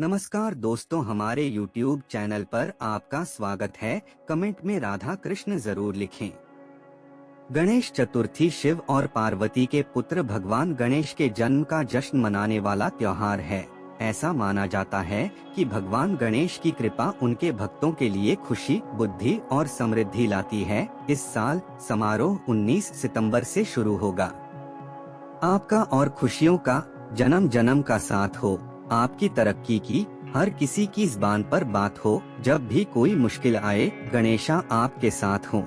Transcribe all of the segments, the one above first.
नमस्कार दोस्तों, हमारे YouTube चैनल पर आपका स्वागत है। कमेंट में राधा कृष्ण जरूर लिखें। गणेश चतुर्थी शिव और पार्वती के पुत्र भगवान गणेश के जन्म का जश्न मनाने वाला त्योहार है। ऐसा माना जाता है कि भगवान गणेश की कृपा उनके भक्तों के लिए खुशी, बुद्धि और समृद्धि लाती है। इस साल समारोह 19 सितंबर से शुरू होगा। आपका और खुशियों का जन्म जन्म का साथ हो। आपकी तरक्की की हर किसी की ज़बान पर बात हो। जब भी कोई मुश्किल आए, गणेशा आपके साथ हो।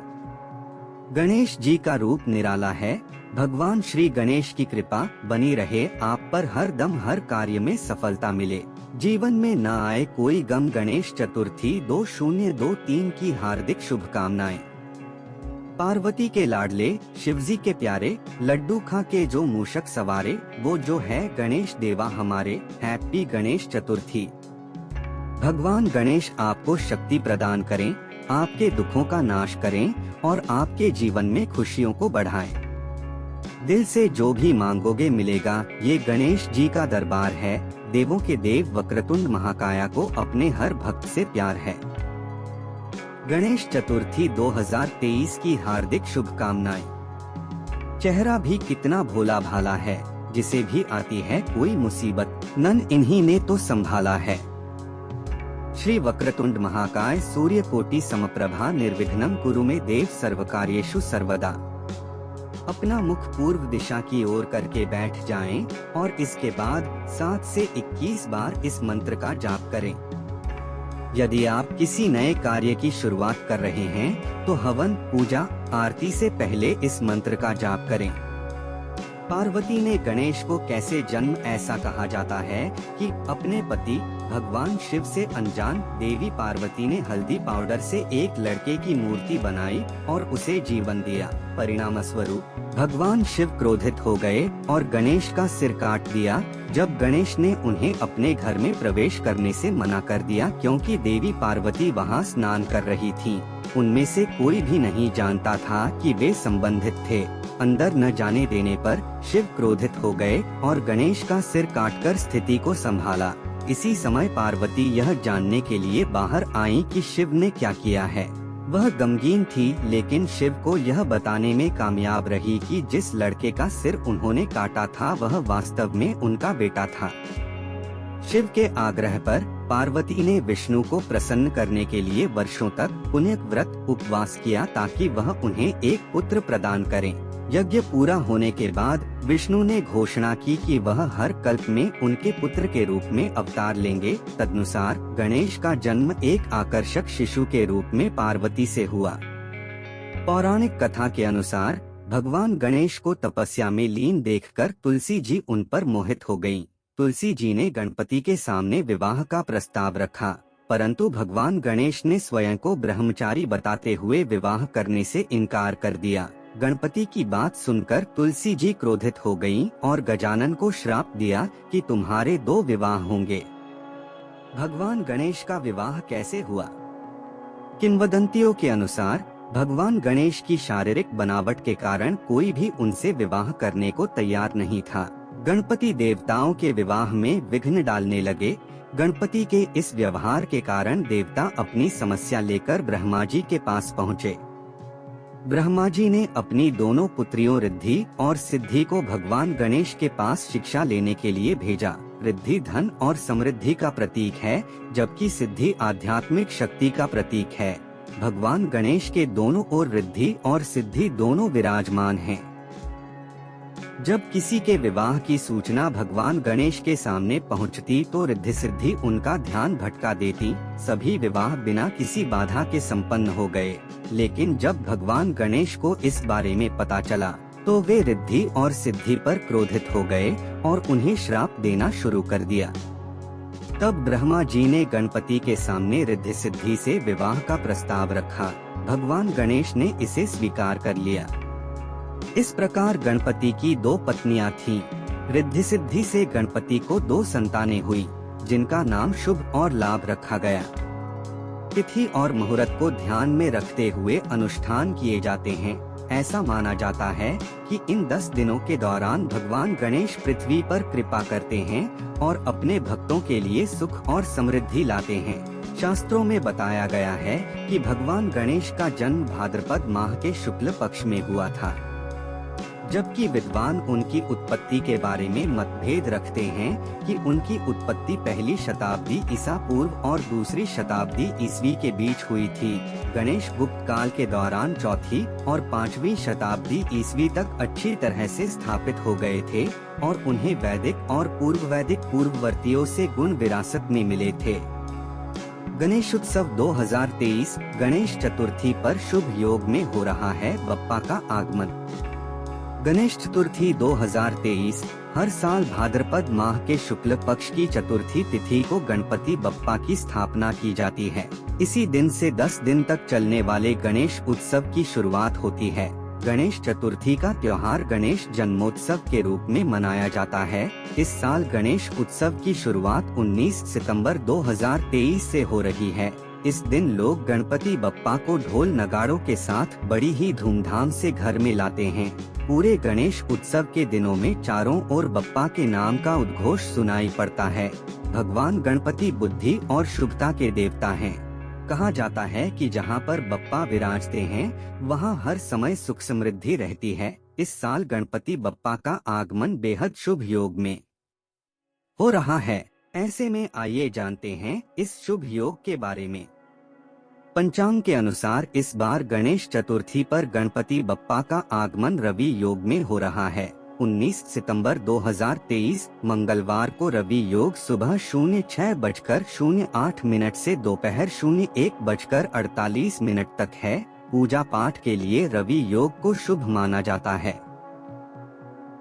गणेश जी का रूप निराला है। भगवान श्री गणेश की कृपा बनी रहे आप पर, हर दम हर कार्य में सफलता मिले, जीवन में न आए कोई गम। गणेश चतुर्थी 2023 की हार्दिक शुभकामनाएं। पार्वती के लाडले, शिवजी के प्यारे, लड्डू खा के जो मूषक सवारे, वो जो है गणेश देवा हमारे। हैप्पी गणेश चतुर्थी। भगवान गणेश आपको शक्ति प्रदान करें, आपके दुखों का नाश करें और आपके जीवन में खुशियों को बढ़ाएं। दिल से जो भी मांगोगे मिलेगा। ये गणेश जी का दरबार है। देवों के देव वक्रतुंड महाकाया को अपने हर भक्त से प्यार है। गणेश चतुर्थी 2023 की हार्दिक शुभकामनाएं। चेहरा भी कितना भोला भाला है, जिसे भी आती है कोई मुसीबत, नन इन्हीं ने तो संभाला है। श्री वक्रतुंड महाकाय सूर्यकोटि समप्रभा निर्विघ्नं कुरु मे देव सर्वकार्येषु सर्वदा। अपना मुख पूर्व दिशा की ओर करके बैठ जाएं और इसके बाद 7 से 21 बार इस मंत्र का जाप करें। यदि आप किसी नए कार्य की शुरुआत कर रहे हैं तो हवन, पूजा, आरती से पहले इस मंत्र का जाप करें। पार्वती ने गणेश को कैसे जन्म? ऐसा कहा जाता है कि अपने पति भगवान शिव से अनजान देवी पार्वती ने हल्दी पाउडर से एक लड़के की मूर्ति बनाई और उसे जीवन दिया। परिणाम स्वरूप भगवान शिव क्रोधित हो गए और गणेश का सिर काट दिया। जब गणेश ने उन्हें अपने घर में प्रवेश करने से मना कर दिया, क्योंकि देवी पार्वती वहां स्नान कर रही थीं। उनमें से कोई भी नहीं जानता था कि वे संबंधित थे। अंदर न जाने देने पर शिव क्रोधित हो गए और गणेश का सिर काटकर स्थिति को संभाला। इसी समय पार्वती यह जानने के लिए बाहर आईं कि शिव ने क्या किया है। वह गमगीन थी, लेकिन शिव को यह बताने में कामयाब रही कि जिस लड़के का सिर उन्होंने काटा था वह वास्तव में उनका बेटा था। शिव के आग्रह पर पार्वती ने विष्णु को प्रसन्न करने के लिए वर्षों तक पुण्य व्रत उपवास किया ताकि वह उन्हें एक पुत्र प्रदान करें। यज्ञ पूरा होने के बाद विष्णु ने घोषणा की कि वह हर कल्प में उनके पुत्र के रूप में अवतार लेंगे। तदनुसार गणेश का जन्म एक आकर्षक शिशु के रूप में पार्वती से हुआ। पौराणिक कथा के अनुसार भगवान गणेश को तपस्या में लीन देखकर तुलसी जी उन पर मोहित हो गयीं। तुलसी जी ने गणपति के सामने विवाह का प्रस्ताव रखा, परंतु भगवान गणेश ने स्वयं को ब्रह्मचारी बताते हुए विवाह करने से इनकार कर दिया। गणपति की बात सुनकर तुलसी जी क्रोधित हो गयीं और गजानन को श्राप दिया कि तुम्हारे 2 विवाह होंगे। भगवान गणेश का विवाह कैसे हुआ? किंवदंतियों के अनुसार भगवान गणेश की शारीरिक बनावट के कारण कोई भी उनसे विवाह करने को तैयार नहीं था। गणपति देवताओं के विवाह में विघ्न डालने लगे। गणपति के इस व्यवहार के कारण देवता अपनी समस्या लेकर ब्रह्मा जी के पास पहुँचे। ब्रह्मा जी ने अपनी दोनों पुत्रियों रिद्धि और सिद्धि को भगवान गणेश के पास शिक्षा लेने के लिए भेजा। रिद्धि धन और समृद्धि का प्रतीक है, जबकि सिद्धि आध्यात्मिक शक्ति का प्रतीक है। भगवान गणेश के दोनों ओर रिद्धि और सिद्धि दोनों विराजमान हैं। जब किसी के विवाह की सूचना भगवान गणेश के सामने पहुंचती तो रिद्धि सिद्धि उनका ध्यान भटका देती। सभी विवाह बिना किसी बाधा के संपन्न हो गए। लेकिन जब भगवान गणेश को इस बारे में पता चला तो वे रिद्धि और सिद्धि पर क्रोधित हो गए और उन्हें श्राप देना शुरू कर दिया। तब ब्रह्मा जी ने गणपति के सामने रिद्धि सिद्धि से विवाह का प्रस्ताव रखा। भगवान गणेश ने इसे स्वीकार कर लिया। इस प्रकार गणपति की 2 पत्नियां थीं। रिद्धि सिद्धि से गणपति को 2 संतानें हुई, जिनका नाम शुभ और लाभ रखा गया। तिथि और मुहूर्त को ध्यान में रखते हुए अनुष्ठान किए जाते हैं। ऐसा माना जाता है कि इन 10 दिनों के दौरान भगवान गणेश पृथ्वी पर कृपा करते हैं और अपने भक्तों के लिए सुख और समृद्धि लाते हैं। शास्त्रों में बताया गया है कि भगवान गणेश का जन्म भाद्रपद माह के शुक्ल पक्ष में हुआ था, जबकि विद्वान उनकी उत्पत्ति के बारे में मतभेद रखते हैं कि उनकी उत्पत्ति पहली शताब्दी ईसा पूर्व और दूसरी शताब्दी ईस्वी के बीच हुई थी। गणेश गुप्त काल के दौरान चौथी और 5वीं शताब्दी ईस्वी तक अच्छी तरह से स्थापित हो गए थे और उन्हें वैदिक और पूर्व वैदिक पूर्ववर्तियों से गुण विरासत में मिले थे। गणेश उत्सव 2023 गणेश चतुर्थी पर शुभ योग में हो रहा है बप्पा का आगमन। गणेश चतुर्थी 2023 हर साल भाद्रपद माह के शुक्ल पक्ष की चतुर्थी तिथि को गणपति बप्पा की स्थापना की जाती है। इसी दिन से 10 दिन तक चलने वाले गणेश उत्सव की शुरुआत होती है। गणेश चतुर्थी का त्योहार गणेश जन्मोत्सव के रूप में मनाया जाता है। इस साल गणेश उत्सव की शुरुआत 19 सितंबर 2023 से हो रही है। इस दिन लोग गणपति बप्पा को ढोल नगाड़ों के साथ बड़ी ही धूमधाम से घर में लाते हैं। पूरे गणेश उत्सव के दिनों में चारों ओर बप्पा के नाम का उद्घोष सुनाई पड़ता है। भगवान गणपति बुद्धि और शुभता के देवता हैं। कहा जाता है कि जहां पर बप्पा विराजते हैं वहां हर समय सुख समृद्धि रहती है। इस साल गणपति बप्पा का आगमन बेहद शुभ योग में हो रहा है। ऐसे में आइए जानते हैं इस शुभ योग के बारे में। पंचांग के अनुसार इस बार गणेश चतुर्थी पर गणपति बप्पा का आगमन रवि योग में हो रहा है। 19 सितंबर 2023 मंगलवार को रवि योग सुबह 06:08 से दोपहर 01:48 तक है। पूजा पाठ के लिए रवि योग को शुभ माना जाता है।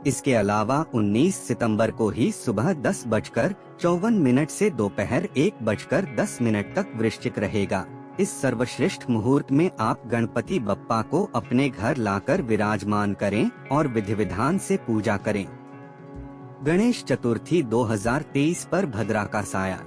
इसके अलावा 19 सितंबर को ही सुबह 10:54 से दोपहर 1:10 तक वृश्चिक रहेगा। इस सर्वश्रेष्ठ मुहूर्त में आप गणपति बप्पा को अपने घर लाकर विराजमान करें और विधि विधान से पूजा करें। गणेश चतुर्थी 2023 पर भद्रा का साया।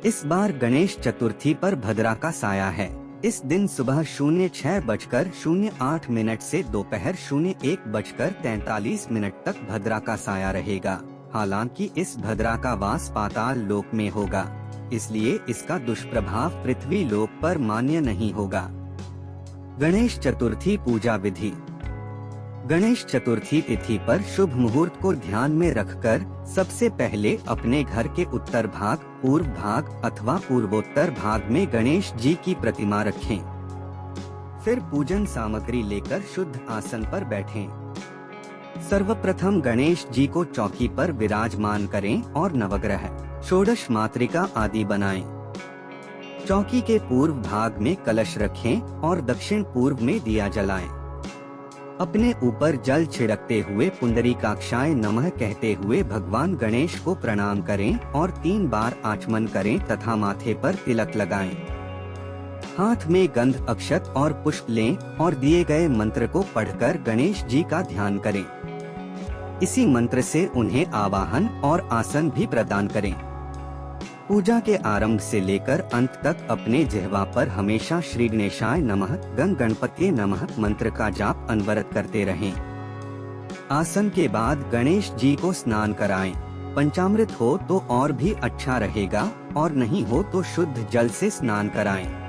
इस बार गणेश चतुर्थी पर भद्रा का साया है। इस दिन सुबह 06:08 से दोपहर 01:43 तक भद्रा का साया रहेगा। हालांकि इस भद्रा का वास पाताल लोक में होगा, इसलिए इसका दुष्प्रभाव पृथ्वी लोक पर मान्य नहीं होगा। गणेश चतुर्थी पूजा विधि। गणेश चतुर्थी तिथि पर शुभ मुहूर्त को ध्यान में रखकर सबसे पहले अपने घर के उत्तर भाग, पूर्व भाग अथवा पूर्वोत्तर भाग में गणेश जी की प्रतिमा रखें। फिर पूजन सामग्री लेकर शुद्ध आसन पर बैठें। सर्वप्रथम गणेश जी को चौकी पर विराजमान करें और नवग्रह, षोडश मातृका आदि बनाएं। चौकी के पूर्व भाग में कलश रखें और दक्षिण पूर्व में दिया जलाएं। अपने ऊपर जल छिड़कते हुए पुंडरीकाक्षाय नमः कहते हुए भगवान गणेश को प्रणाम करें और 3 बार आचमन करें तथा माथे पर तिलक लगाएं। हाथ में गंध, अक्षत और पुष्प लें और दिए गए मंत्र को पढ़कर गणेश जी का ध्यान करें। इसी मंत्र से उन्हें आवाहन और आसन भी प्रदान करें। पूजा के आरंभ से लेकर अंत तक अपने जिह्वा पर हमेशा श्री गणेशाय नमः, गं गणपते नमः मंत्र का जाप अनवरत करते रहें। आसन के बाद गणेश जी को स्नान कराएं। पंचामृत हो तो और भी अच्छा रहेगा और नहीं हो तो शुद्ध जल से स्नान कराएं।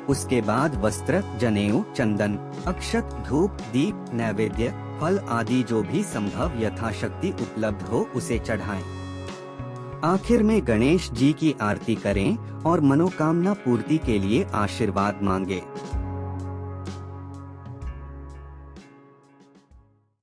उसके बाद वस्त्र, जनेऊ, चंदन, अक्षत, धूप, दीप, नैवेद्य, फल आदि जो भी संभव यथाशक्ति उपलब्ध हो उसे चढ़ाएं। आखिर में गणेश जी की आरती करें और मनोकामना पूर्ति के लिए आशीर्वाद मांगे।